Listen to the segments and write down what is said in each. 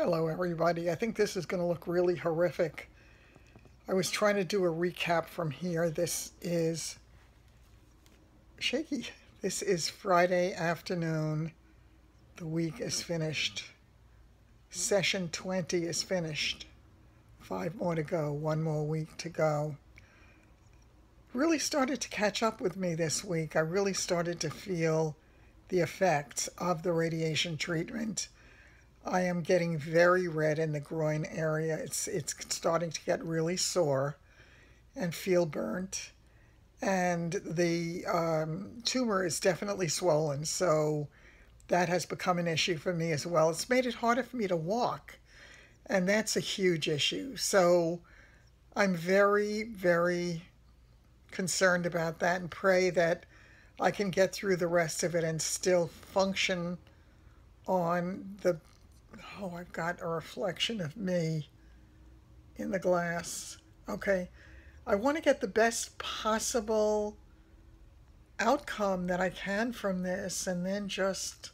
Hello everybody. I think this is going to look really horrific. I was trying to do a recap from here. This is shaky. This is Friday afternoon. The week is finished. Session 20 is finished. 5 more to go. 1 more week to go. Really started to catch up with me this week. I really started to feel the effects of the radiation treatment. I am getting very red in the groin area. It's starting to get really sore and feel burnt. And the tumor is definitely swollen, so that has become an issue for me as well. It's made it harder for me to walk, and that's a huge issue. So I'm very, very concerned about that and pray that I can get through the rest of it and still function on the... Oh, I've got a reflection of me in the glass. Okay, I want to get the best possible outcome that I can from this, and then just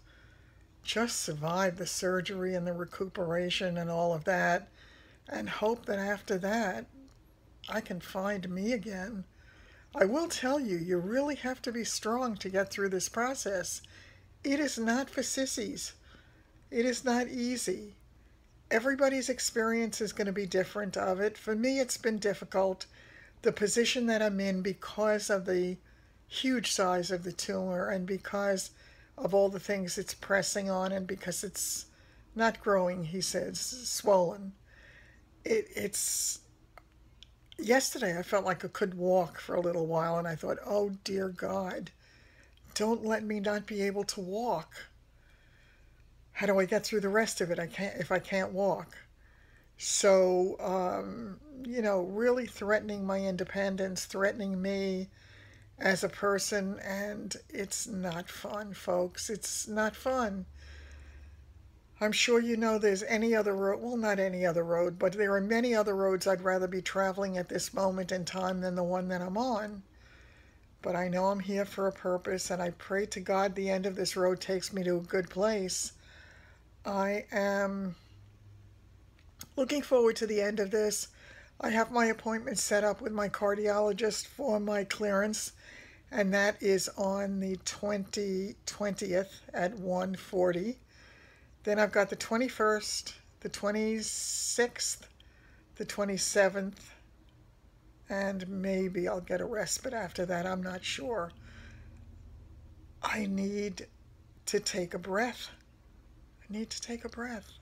survive the surgery and the recuperation and all of that, and hope that after that I can find me again. I will tell you, you really have to be strong to get through this process. It is not for sissies. It is not easy. Everybody's experience is going to be different of it. For me, it's been difficult. The position that I'm in, because of the huge size of the tumor and because of all the things it's pressing on, and because it's not growing, he says, swollen. It's... Yesterday I felt like I could walk for a little while, and I thought, oh dear God, don't let me not be able to walk. How do I get through the rest of it if I can't walk? So, really threatening my independence, threatening me as a person, and it's not fun, folks. It's not fun. I'm sure you know there's any other road, well, not any other road, but there are many other roads I'd rather be traveling at this moment in time than the one that I'm on. But I know I'm here for a purpose, and I pray to God the end of this road takes me to a good place. I am looking forward to the end of this. I have my appointment set up with my cardiologist for my clearance, and that is on the 20th at 1:40. Then I've got the 21st, the 26th, the 27th, and maybe I'll get a respite after that. I'm not sure. I need to take a breath. I need to take a breath.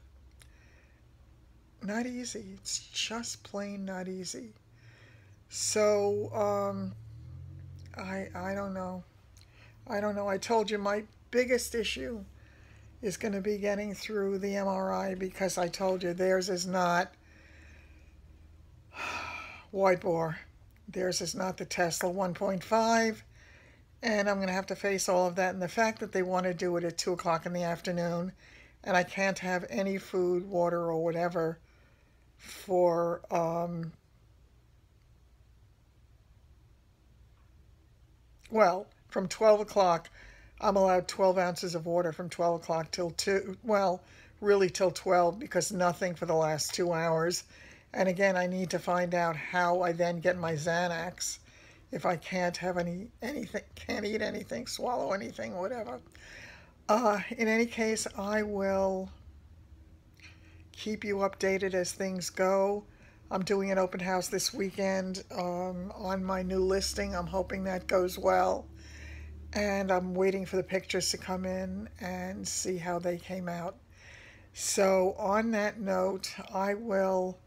Not easy. It's just plain not easy. So, I don't know. I don't know. I told you my biggest issue is going to be getting through the MRI, because I told you theirs is not wide bore. Theirs is not the Tesla 1.5, and I'm going to have to face all of that. And the fact that they want to do it at 2 o'clock in the afternoon, and I can't have any food, water, or whatever for from 12 o'clock. I'm allowed 12 ounces of water from 12 o'clock till 2, well, really till 12, because nothing for the last 2 hours. And again, I need to find out how I then get my Xanax if I can't have anything, can't eat anything, swallow anything, whatever. In any case, I will keep you updated as things go. I'm doing an open house this weekend on my new listing. I'm hoping that goes well. And I'm waiting for the pictures to come in and see how they came out. So on that note, I will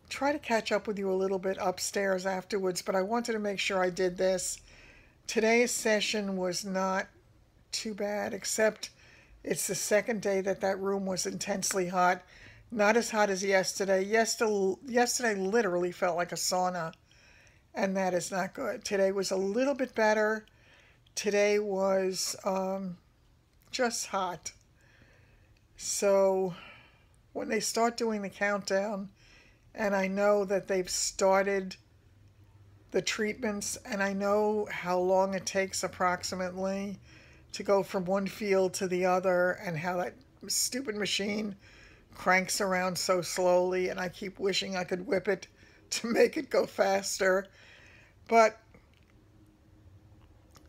try to catch up with you a little bit upstairs afterwards, but I wanted to make sure I did this. Today's session was not too bad, except it's the second day that room was intensely hot. Not as hot as yesterday. Yesterday literally felt like a sauna, and that is not good. Today was a little bit better. Today was just hot. So when they start doing the countdown, and I know that they've started the treatments, and I know how long it takes approximately to go from one field to the other, and how that stupid machine cranks around so slowly, and I keep wishing I could whip it to make it go faster. But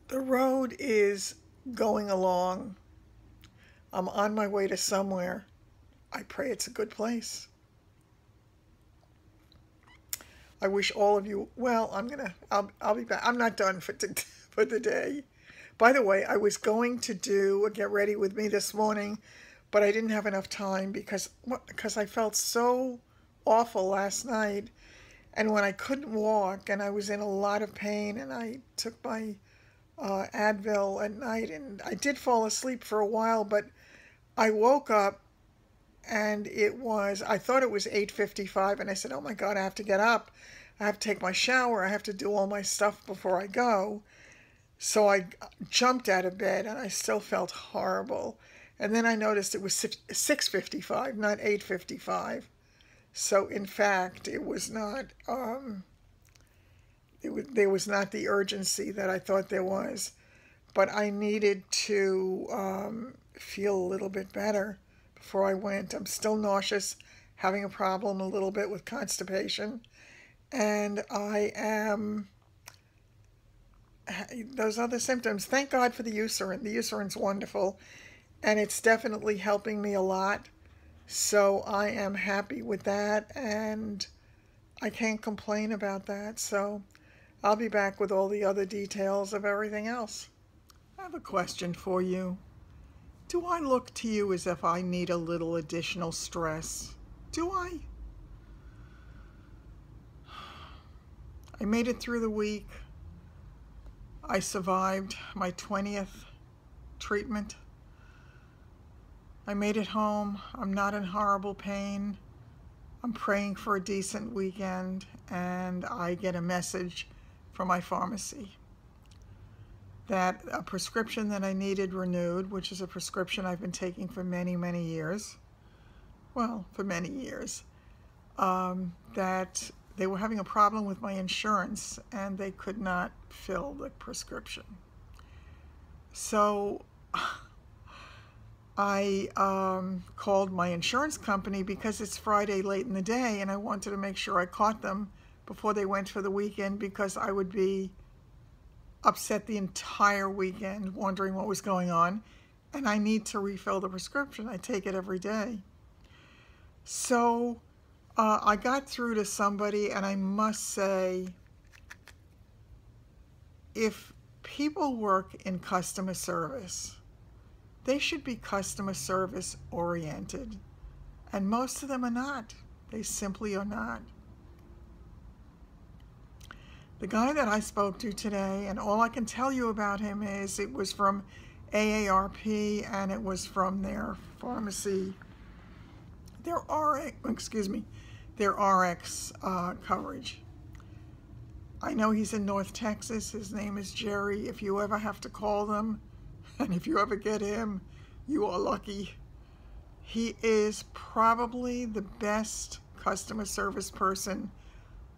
the road is going along. I'm on my way to somewhere. I pray it's a good place. I wish all of you well. I'll be back. I'm not done for the day. By the way, I was going to do a Get Ready With Me this morning, but I didn't have enough time because I felt so awful last night, and when I couldn't walk and I was in a lot of pain, and I took my Advil at night, and I did fall asleep for a while, but I woke up and I thought it was 8:55, and I said, oh my God, I have to get up. I have to take my shower. I have to do all my stuff before I go. So I jumped out of bed, and I still felt horrible. And then I noticed it was 6:55, not 8:55. So in fact, it was not, there was not the urgency that I thought there was. But I needed to feel a little bit better before I went. I'm still nauseous, having a problem a little bit with constipation. And I am, those other symptoms, thank God for the Eucerin. The Eucerin's wonderful, and it's definitely helping me a lot. So I am happy with that, and I can't complain about that. So I'll be back with all the other details of everything else. I have a question for you. Do I look to you as if I need a little additional stress? Do I? I made it through the week. I survived my 20th treatment. I made it home. I'm not in horrible pain. I'm praying for a decent weekend, and I get a message from my pharmacy that a prescription that I needed renewed, which is a prescription I've been taking for many, many years, well, for many years, that they were having a problem with my insurance and they could not fill the prescription. So I called my insurance company because it's Friday late in the day, and I wanted to make sure I caught them before they went for the weekend, because I would be upset the entire weekend wondering what was going on, and I need to refill the prescription. I take it every day. So I got through to somebody, and I must say, if people work in customer service, they should be customer service oriented, and most of them are not. They simply are not. The guy that I spoke to today, and all I can tell you about him is it was from AARP, and it was from their pharmacy, their RX coverage. I know he's in North Texas. His name is Jerry. If you ever have to call them, and if you ever get him, you are lucky. He is probably the best customer service person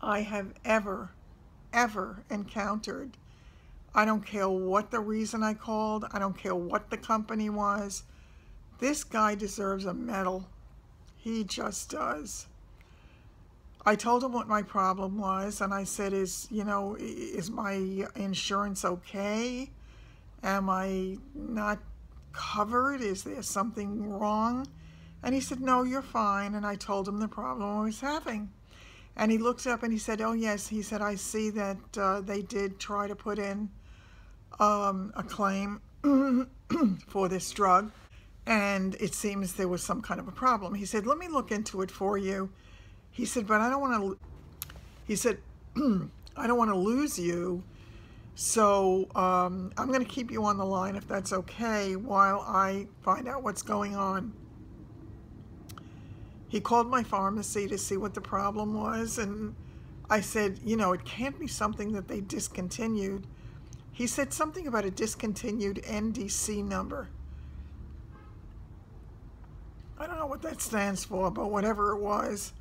I have ever encountered. I don't care what the reason I called. I don't care what the company was. This guy deserves a medal. He just does. I told him what my problem was, and I said, is my insurance okay? Am I not covered? Is there something wrong? And he said, no, you're fine. And I told him the problem I was having. And he looked up and he said, oh yes, he said, I see that they did try to put in a claim for this drug, and it seems there was some kind of a problem. He said, let me look into it for you. He said, but I don't want to, he said, I don't want to lose you, so I'm going to keep you on the line if that's okay while I find out what's going on. He called my pharmacy to see what the problem was, and I said, it can't be something that they discontinued. He said something about a discontinued NDC number. I don't know what that stands for, but whatever it was,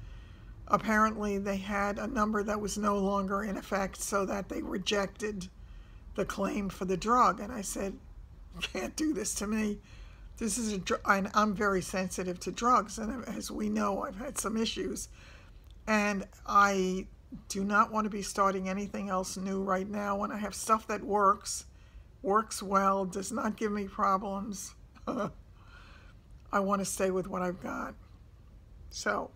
apparently they had a number that was no longer in effect, so that they rejected the claim for the drug. And I said, you can't do this to me. This is and I'm very sensitive to drugs, and as we know, I've had some issues, and I do not want to be starting anything else new right now when I have stuff that works well, does not give me problems. I want to stay with what I've got. So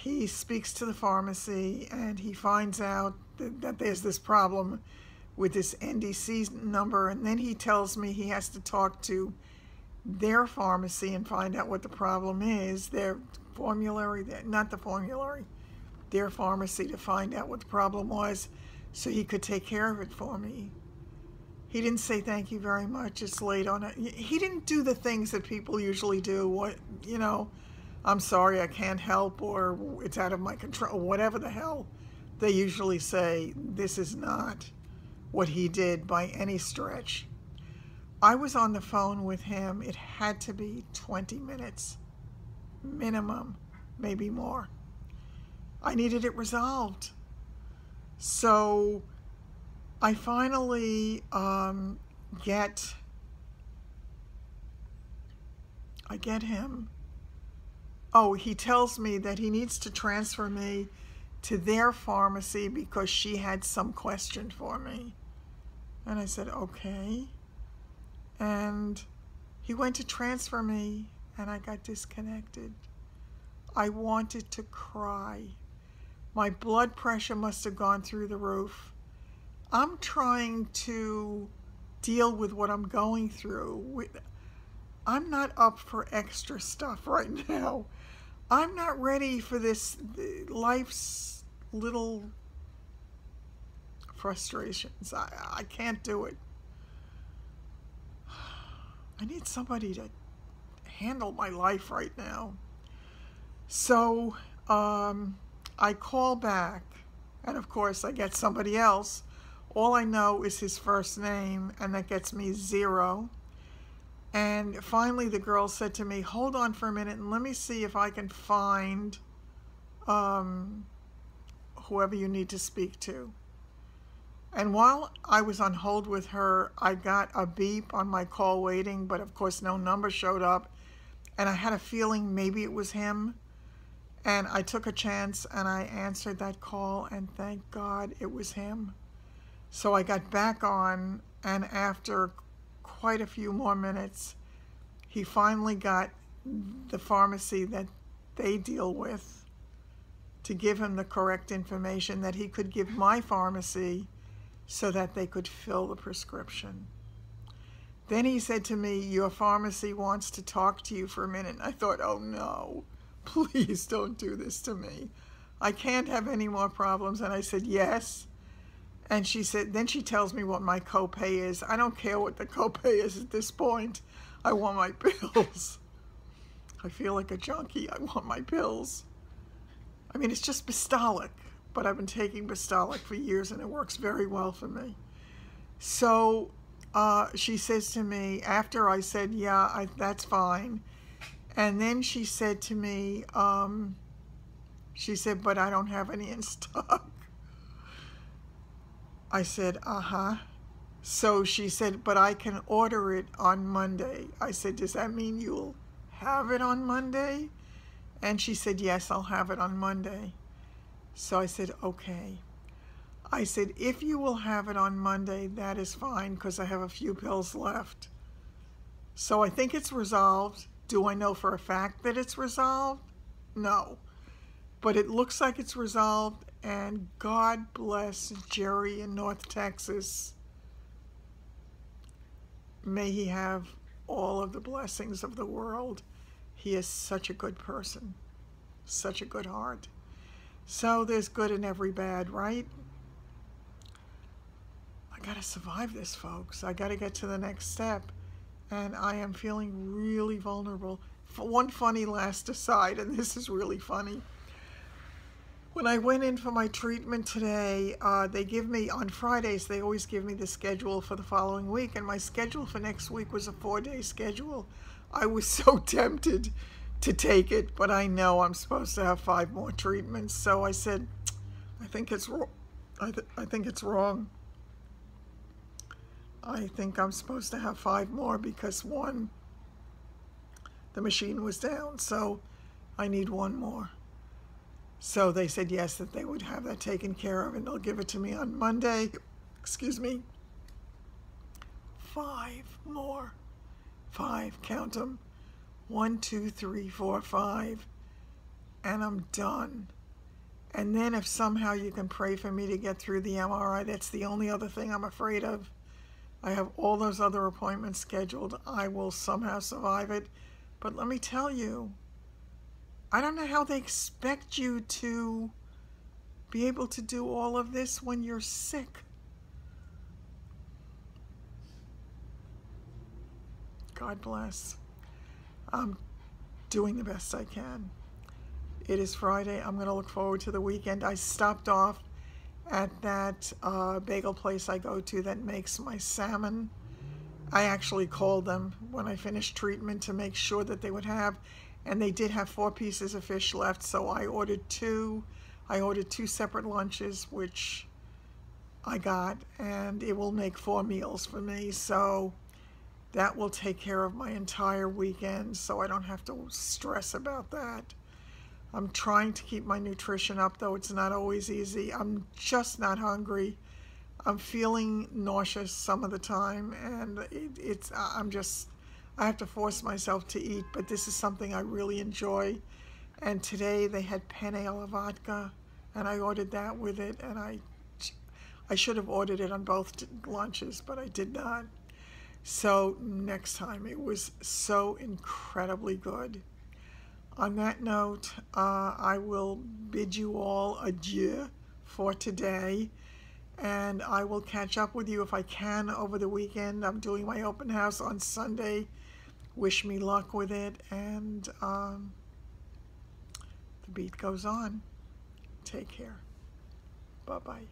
he speaks to the pharmacy, and he finds out that there's this problem with this NDC number, and then he tells me he has to talk to their pharmacy and find out what the problem is, their formulary, not the formulary, their pharmacy, to find out what the problem was so he could take care of it for me. He didn't say thank you very much, it's late on it. He didn't do the things that people usually do, what, you know, I'm sorry, I can't help, or it's out of my control, whatever the hell they usually say. This is not what he did by any stretch. I was on the phone with him. It had to be 20 minutes minimum, maybe more. I needed it resolved. So I finally get him. Oh, he tells me that he needs to transfer me to their pharmacy because she had some question for me. And I said, okay. And he went to transfer me, and I got disconnected. I wanted to cry. My blood pressure must have gone through the roof. I'm trying to deal with what I'm going through. I'm not up for extra stuff right now. I'm not ready for this life's little frustrations. I can't do it. I need somebody to handle my life right now. So I call back, and of course I get somebody else. All I know is his first name, and that gets me 0. And finally the girl said to me, hold on for a minute and let me see if I can find whoever you need to speak to. And while I was on hold with her, I got a beep on my call waiting, but of course no number showed up. And I had a feeling maybe it was him. And I took a chance and I answered that call, and thank God it was him. So I got back on, and after quite a few more minutes, he finally got the pharmacy that they deal with to give him the correct information that he could give my pharmacy so that they could fill the prescription. Then he said to me, your pharmacy wants to talk to you for a minute. I thought, oh no, please don't do this to me. I can't have any more problems. And I said, yes. And she said, then she tells me what my copay is. I don't care what the copay is at this point. I want my pills. I feel like a junkie. I want my pills. I mean, it's just Bistolic, but I've been taking Bistolic for years and it works very well for me. So she says to me, after I said, yeah, that's fine. And then she said to me, she said, but I don't have any in stock. I said, uh-huh. So she said, but I can order it on Monday. I said, does that mean you'll have it on Monday? And she said, yes, I'll have it on Monday. So I said, okay. I said, if you will have it on Monday, that is fine, because I have a few pills left. So I think it's resolved. Do I know for a fact that it's resolved? No. But it looks like it's resolved, and God bless Jerry in North Texas. May he have all of the blessings of the world. He is such a good person, such a good heart. So there's good in every bad, right? I gotta survive this, folks. I gotta get to the next step. And I am feeling really vulnerable. One funny last aside, and this is really funny. When I went in for my treatment today, they give me, on Fridays, they always give me the schedule for the following week, and my schedule for next week was a 4-day schedule. I was so tempted to take it, but I know I'm supposed to have 5 more treatments, so I said, I think it's wrong. I think it's wrong. I think I'm supposed to have 5 more because one, the machine was down, so I need 1 more. So they said yes, that they would have that taken care of, and they'll give it to me on Monday. Excuse me. 5 more. 5, count them. 1, 2, 3, 4, 5, and I'm done. And then if somehow you can pray for me to get through the MRI, that's the only other thing I'm afraid of. I have all those other appointments scheduled. I will somehow survive it. But let me tell you, I don't know how they expect you to be able to do all of this when you're sick. God bless. I'm doing the best I can. It is Friday. I'm going to look forward to the weekend. I stopped off at that bagel place I go to that makes my salmon. I actually called them when I finished treatment to make sure that they would have, and they did have 4 pieces of fish left, so I ordered 2. I ordered 2 separate lunches, which I got, and it will make 4 meals for me, so that will take care of my entire weekend, so I don't have to stress about that. I'm trying to keep my nutrition up, though it's not always easy. I'm just not hungry. I'm feeling nauseous some of the time, and I have to force myself to eat, but this is something I really enjoy. And today they had penne alla vodka, and I ordered that with it, and I should have ordered it on both lunches, but I did not. So next time, it was so incredibly good. On that note, I will bid you all adieu for today, and I will catch up with you if I can over the weekend. I'm doing my open house on Sunday. Wish me luck with it, and the beat goes on. Take care. Bye-bye.